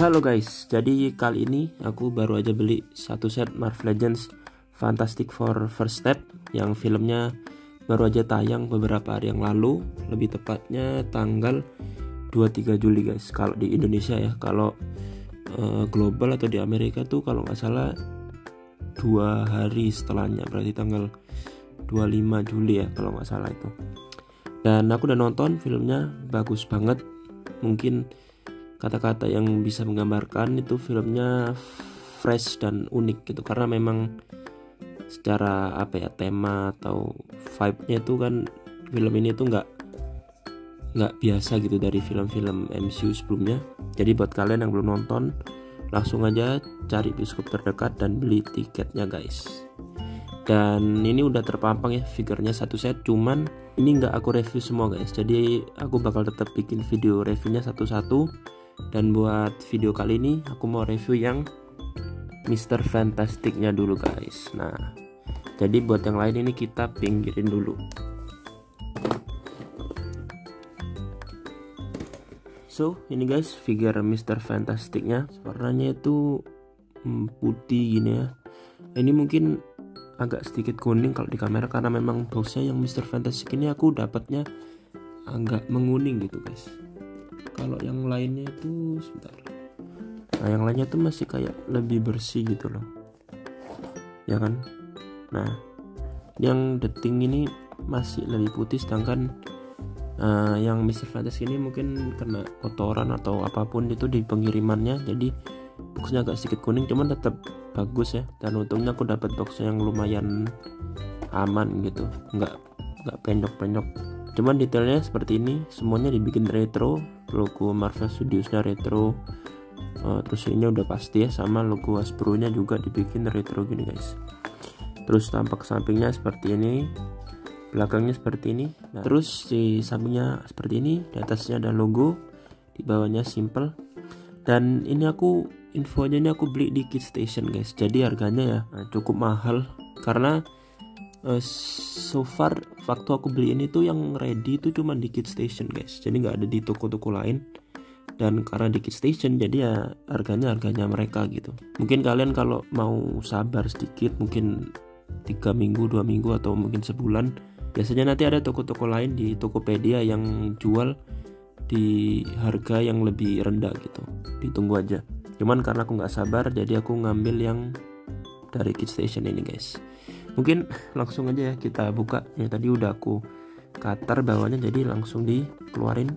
Halo guys, jadi kali ini aku baru aja beli satu set Marvel Legends Fantastic Four First Step yang filmnya baru aja tayang beberapa hari yang lalu, lebih tepatnya tanggal 23 Juli guys kalau di Indonesia ya. Kalau global atau di Amerika tuh kalau nggak salah 2 hari setelahnya, berarti tanggal 25 Juli ya kalau nggak salah itu. Dan aku udah nonton filmnya, bagus banget. Mungkin kata-kata yang bisa menggambarkan itu filmnya fresh dan unik gitu, karena memang secara tema atau vibe-nya itu kan film ini tuh nggak biasa gitu dari film-film MCU sebelumnya. Jadi buat kalian yang belum nonton, langsung aja cari bioskop terdekat dan beli tiketnya guys. Dan ini udah terpampang ya figurnya satu set, cuman ini nggak aku review semua guys, jadi aku bakal tetap bikin video reviewnya satu-satu. Dan buat video kali ini aku mau review yang Mr. Fantastic-nya dulu guys. Nah, jadi buat yang lain ini kita pinggirin dulu. So, ini guys figure Mr. Fantastic-nya. Warnanya itu putih gini ya. Ini mungkin agak sedikit kuning kalau di kamera, karena memang boxnya yang Mr. Fantastic ini aku dapatnya agak menguning gitu guys. Kalau yang lainnya itu sebentar. Nah, yang lainnya tuh masih kayak lebih bersih gitu loh. Ya kan? Nah, yang deting ini masih lebih putih, sedangkan yang Mr. Fantastic ini mungkin kena kotoran atau apapun itu di pengirimannya, jadi boxnya agak sedikit kuning, cuman tetap bagus ya. Dan untungnya aku dapat box yang lumayan aman gitu, nggak penyok-penyok. Cuman detailnya seperti ini, semuanya dibikin retro, logo Marvel Studios-nya retro. Terus ini udah pasti ya, sama logo Hasbro-nya juga dibikin retro gini guys. Terus tampak sampingnya seperti ini, belakangnya seperti ini. Nah, terus di sampingnya seperti ini, di atasnya ada logo, di bawahnya simple. Dan ini aku infonya ini aku beli di Kit Station guys. Jadi harganya ya cukup mahal, karena so far waktu aku beli ini tuh yang ready itu cuma di Kit Station guys, jadi nggak ada di toko-toko lain. Dan karena di Kit Station jadi ya harganya mereka gitu. Mungkin kalian kalau mau sabar sedikit, mungkin 3 minggu, 2 minggu, atau mungkin sebulan, biasanya nanti ada toko-toko lain di Tokopedia yang jual di harga yang lebih rendah gitu. Ditunggu aja. Cuman karena aku nggak sabar, jadi aku ngambil yang dari Kit Station ini guys. Mungkin langsung aja ya kita buka. Ya tadi udah aku cutter bawahnya, jadi langsung dikeluarin.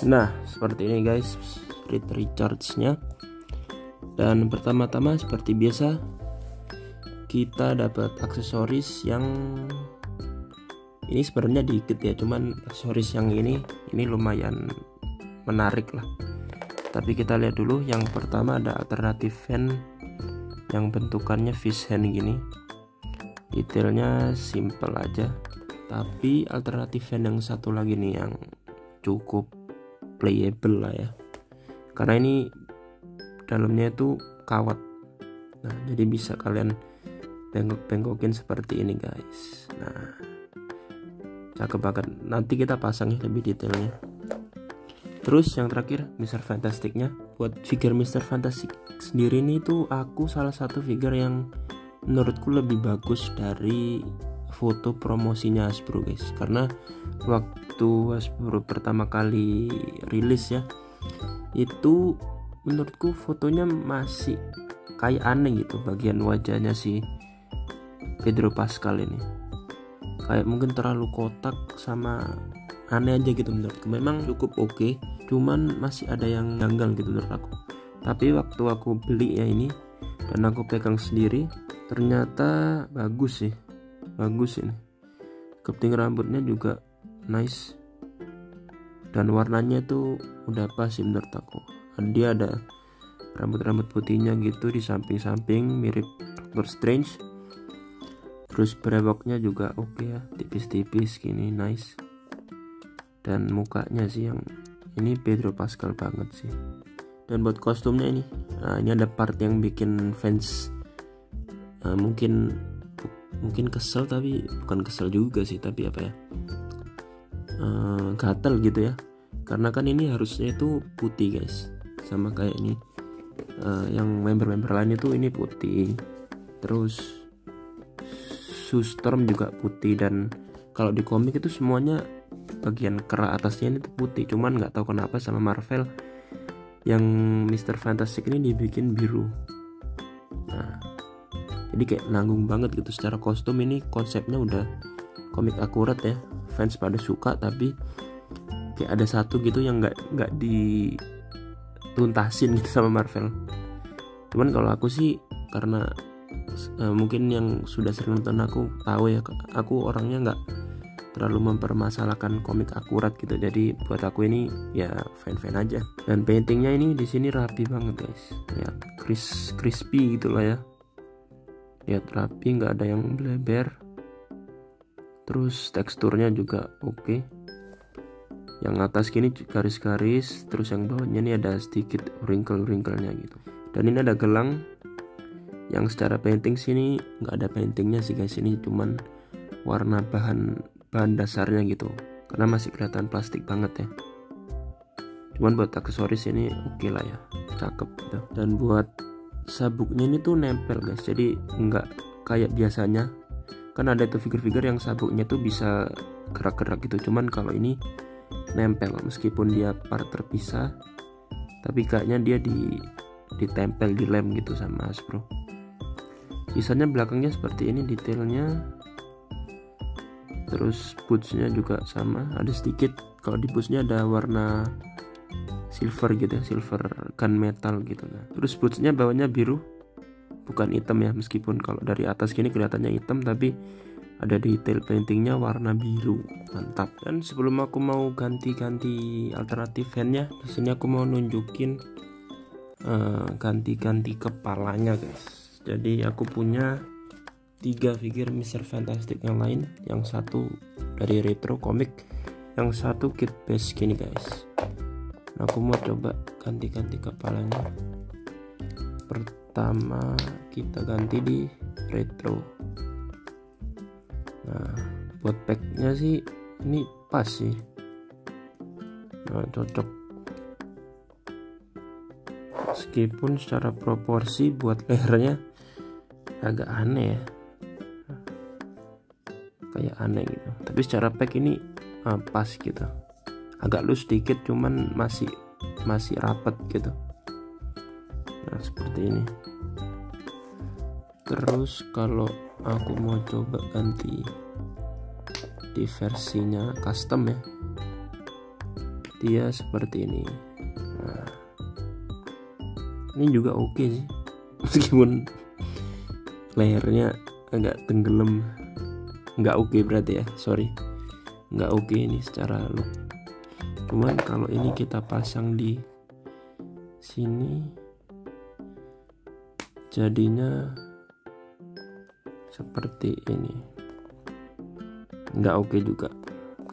Nah, seperti ini guys Reed Richards-nya. Dan pertama-tama seperti biasa kita dapat aksesoris yang ini sebenarnya dikit ya, cuman aksesoris yang ini lumayan menarik lah. Tapi kita lihat dulu. Yang pertama ada alternatif fan yang bentukannya fish hand gini. Detailnya simple aja. Tapi alternatif fan yang satu lagi nih yang cukup playable lah ya, karena ini dalamnya itu kawat. Nah, jadi bisa kalian bengkok-bengkokin seperti ini guys. Nah, cakep banget. Nanti kita pasang ya lebih detailnya. Terus yang terakhir Mr. Fantastic-nya. Buat figure Mr. Fantastic sendiri ini tuh aku salah satu figure yang menurutku lebih bagus dari foto promosinya Hasbro guys. Karena waktu Hasbro pertama kali rilis ya, itu menurutku fotonya masih kayak aneh gitu, bagian wajahnya si Pedro Pascal ini kayak mungkin terlalu kotak sama aneh aja gitu menurutku. Memang cukup oke, cuman masih ada yang janggal gitu menurut aku. Tapi waktu aku beli ya ini dan aku pegang sendiri, ternyata bagus sih, bagus ini. Kepting rambutnya juga nice, dan warnanya tuh udah pas sih menurut aku. Dia ada rambut putihnya gitu di samping-samping mirip Doctor Strange. Terus brewoknya juga oke ya, tipis-tipis gini, nice. Dan mukanya sih yang ini Pedro Pascal banget sih. Dan buat kostumnya ini, ini ada part yang bikin fans mungkin kesel, tapi bukan kesel juga sih, tapi apa ya, gatel gitu ya, karena kan ini harusnya itu putih guys, sama kayak ini yang member-member lain itu ini putih, terus Storm juga putih, dan kalau di komik itu semuanya bagian kera atasnya ini tuh putih, cuman nggak tahu kenapa sama Marvel yang Mr. Fantastic ini dibikin biru. Nah, jadi kayak nanggung banget gitu secara kostum. Ini konsepnya udah komik akurat ya, fans pada suka, tapi kayak ada satu gitu yang nggak dituntasin gitu sama Marvel. Cuman kalau aku sih, karena mungkin yang sudah sering nonton aku tahu ya, aku orangnya nggak terlalu mempermasalahkan komik akurat gitu, jadi buat aku ini ya fan aja. Dan paintingnya ini di sini rapi banget guys, lihat crispy gitu lah ya, lihat rapi, nggak ada yang bleber, terus teksturnya juga oke. Yang atas gini garis-garis, terus yang bawahnya ini ada sedikit wrinkle-wrinkle-nya gitu. Dan ini ada gelang yang secara painting sini nggak ada paintingnya sih guys, ini cuman warna bahan dasarnya gitu, karena masih kelihatan plastik banget ya. Cuman buat aksesoris ini oke lah ya, cakep gitu. Dan buat sabuknya ini tuh nempel guys, jadi nggak kayak biasanya kan ada tuh figure-figure yang sabuknya tuh bisa gerak-gerak gitu, cuman kalau ini nempel, meskipun dia part terpisah tapi kayaknya dia ditempel, dilem gitu sama Hasbro. Sisanya belakangnya seperti ini detailnya, terus bootsnya juga sama, ada sedikit, kalau di bootsnya ada warna silver gitu ya, silver gunmetal gitu. Nah, terus bootsnya bawahnya biru, bukan hitam ya, meskipun kalau dari atas gini kelihatannya hitam, tapi ada detail paintingnya warna biru, mantap. Dan sebelum aku mau ganti alternatif handnya, di sini aku mau nunjukin ganti kepalanya guys. Jadi aku punya 3 figure Mr. Fantastic yang lain, yang satu dari retro komik, yang satu kit base gini guys. Nah, aku mau coba ganti kepalanya. Pertama kita ganti di retro. Nah, buat packnya sih ini pas sih, nah cocok. Meskipun secara proporsi buat lehernya agak aneh ya, kayak aneh gitu, tapi secara pack ini pas gitu, agak loose sedikit, cuman masih rapat gitu. Nah seperti ini. Terus kalau aku mau coba ganti di versinya custom ya, dia seperti ini. Nah, ini juga oke sih, meskipun layernya agak tenggelam. Nggak oke berarti ya, sorry, nggak oke ini secara look. Cuman kalau ini kita pasang di sini, jadinya seperti ini, nggak oke juga,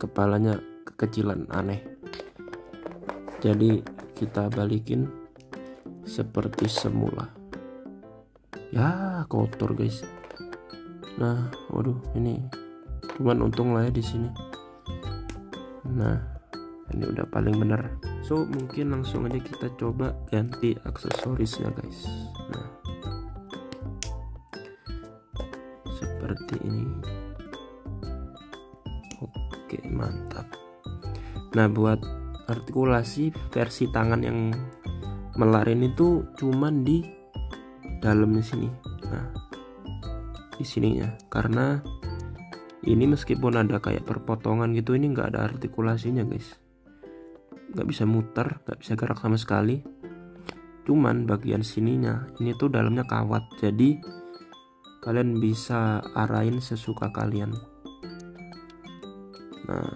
kepalanya kekecilan, aneh. Jadi kita balikin seperti semula. Ya kotor guys. Nah, waduh, ini cuman untung lah ya di sini. Nah, ini udah paling bener. So mungkin langsung aja kita coba ganti aksesorisnya guys. Nah, seperti ini. Oke, mantap. Nah, buat artikulasi versi tangan yang melarin itu cuman di dalamnya sini. Nah, di sininya, karena ini meskipun ada kayak perpotongan gitu, ini nggak ada artikulasinya guys, nggak bisa muter, nggak bisa gerak sama sekali. Cuman bagian sininya ini tuh dalamnya kawat, jadi kalian bisa arahin sesuka kalian. Nah,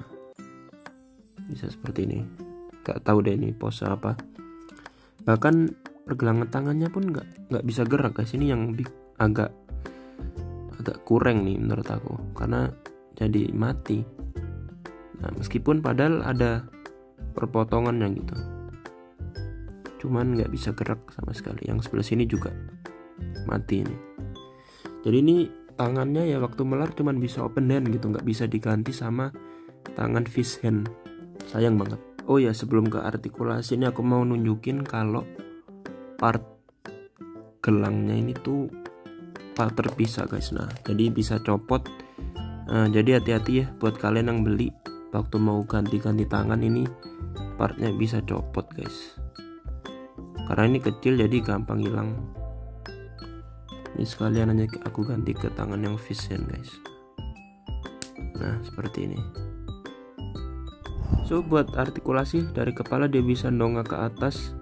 bisa seperti ini, nggak tahu deh ini pose apa. Bahkan pergelangan tangannya pun nggak bisa gerak guys. Ini yang agak kurang nih menurut aku, karena jadi mati. Nah, meskipun padahal ada perpotongannya gitu. cuman nggak bisa gerak sama sekali. Yang sebelah sini juga mati ini. Jadi ini tangannya ya waktu melar cuman bisa open hand gitu, nggak bisa diganti sama tangan fish hand. Sayang banget. Oh ya, sebelum ke artikulasi ini aku mau nunjukin kalau part gelangnya ini tuh part terpisah guys. Nah jadi bisa copot. Jadi hati-hati ya buat kalian yang beli waktu mau ganti-ganti tangan, ini partnya bisa copot guys, karena ini kecil jadi gampang hilang. Ini sekalian aja aku ganti ke tangan yang fish hand guys. Nah seperti ini. So buat artikulasi dari kepala dia bisa dongak ke atas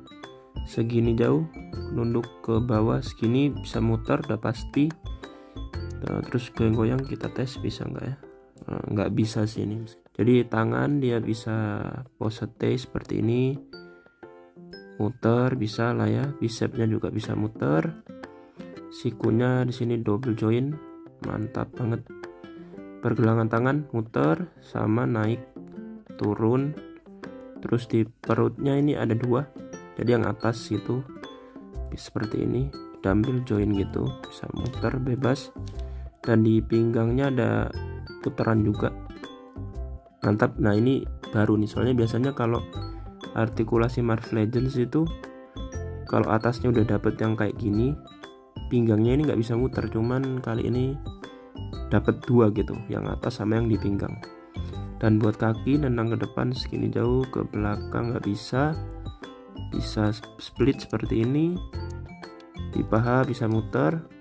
segini jauh, nunduk ke bawah segini, bisa muter udah pasti. Terus goyang-goyang kita tes bisa nggak ya? Nggak bisa sih ini. Jadi tangan dia bisa pose T seperti ini, muter bisa lah ya, bicepnya juga bisa muter. Sikunya di sini double joint, mantap banget. Pergelangan tangan muter sama naik turun. Terus di perutnya ini ada dua, jadi yang atas itu seperti ini, dumbbell joint gitu, bisa muter bebas. Dan di pinggangnya ada putaran juga, mantap. Nah ini baru nih, soalnya biasanya kalau artikulasi Marvel Legends itu kalau atasnya udah dapet yang kayak gini, pinggangnya ini nggak bisa muter. Cuman kali ini dapat dua gitu, yang atas sama yang di pinggang. Dan buat kaki nendang ke depan segini jauh, ke belakang nggak bisa. Bisa split seperti ini. Di paha bisa muter.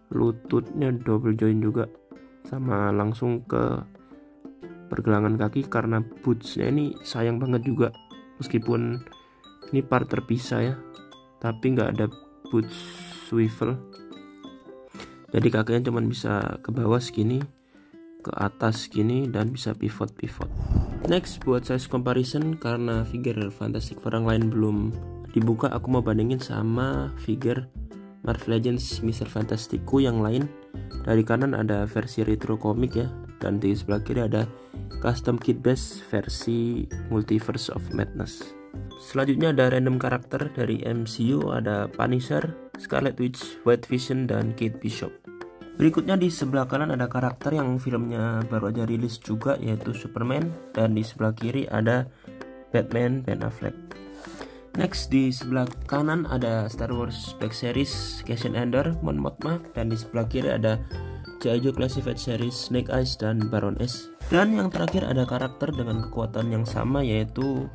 Lututnya double joint juga, sama langsung ke pergelangan kaki. Karena bootsnya ini sayang banget juga, meskipun ini part terpisah ya, tapi nggak ada boots swivel. Jadi kakinya cuma bisa ke bawah segini, ke atas segini, dan bisa pivot. Next buat size comparison, karena figure Fantastic Four yang lain belum dibuka, aku mau bandingin sama figure Marvel Legends Mr. Fantasticku yang lain. Dari kanan ada versi retro komik ya, dan di sebelah kiri ada custom kit base versi Multiverse of Madness. Selanjutnya ada random karakter dari MCU, ada Punisher, Scarlet Witch, White Vision, dan Kate Bishop. Berikutnya di sebelah kanan ada karakter yang filmnya baru aja rilis juga, yaitu Superman, dan di sebelah kiri ada Batman, Ben Affleck. Next di sebelah kanan ada Star Wars Black Series, Cassian Andor, Mon Mothma, dan di sebelah kiri ada G.I. Joe Classified Series, Snake Eyes, dan Baron S. Dan yang terakhir ada karakter dengan kekuatan yang sama, yaitu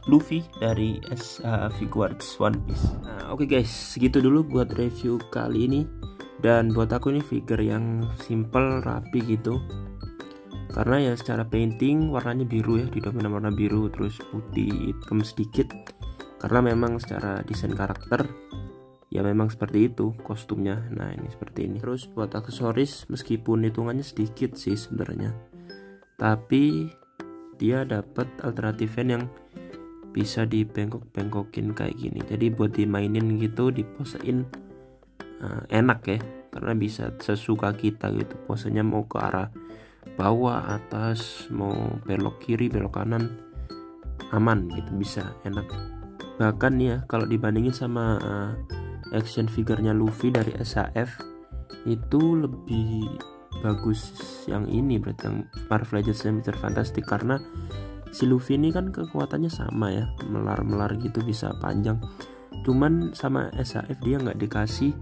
Luffy dari Figuarts One Piece. Nah, oke guys, segitu dulu buat review kali ini. Dan buat aku ini figure yang simple, rapi gitu. Karena ya secara painting warnanya biru ya, didominan warna biru, terus putih hitam sedikit. Karena memang secara desain karakter ya memang seperti itu kostumnya. Nah ini seperti ini. Terus buat aksesoris, meskipun hitungannya sedikit sih sebenarnya, tapi dia dapat alternatif yang bisa dibengkok-bengkokin kayak gini. Jadi buat dimainin gitu, diposein enak ya, karena bisa sesuka kita gitu. Posenya mau ke arah bawah, atas, mau belok kiri, belok kanan, aman gitu, bisa enak. Bahkan ya kalau dibandingin sama action figurnya Luffy dari SHF, itu lebih bagus yang ini, berarti yang Marvel Legends Mr. Fantastic. Karena si Luffy ini kan kekuatannya sama ya, melar-melar gitu, bisa panjang. Cuman sama SHF dia nggak dikasih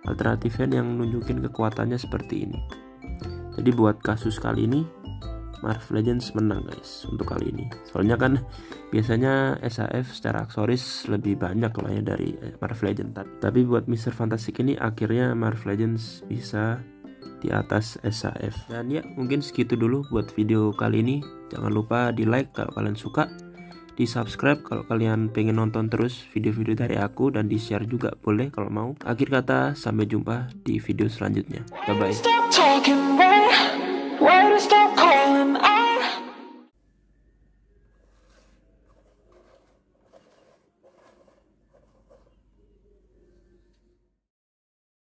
alternatifnya yang nunjukin kekuatannya seperti ini. Jadi buat kasus kali ini Marvel Legends menang guys untuk kali ini. Soalnya kan biasanya SHF secara aksesoris lebih banyak lah ya dari Marvel Legends. Tapi buat Mr. Fantastic ini akhirnya Marvel Legends bisa di atas SHF. Dan ya mungkin segitu dulu buat video kali ini. Jangan lupa di like kalau kalian suka, di subscribe kalau kalian pengen nonton terus video-video dari aku, dan di share juga boleh kalau mau. Akhir kata, sampai jumpa di video selanjutnya. Bye bye.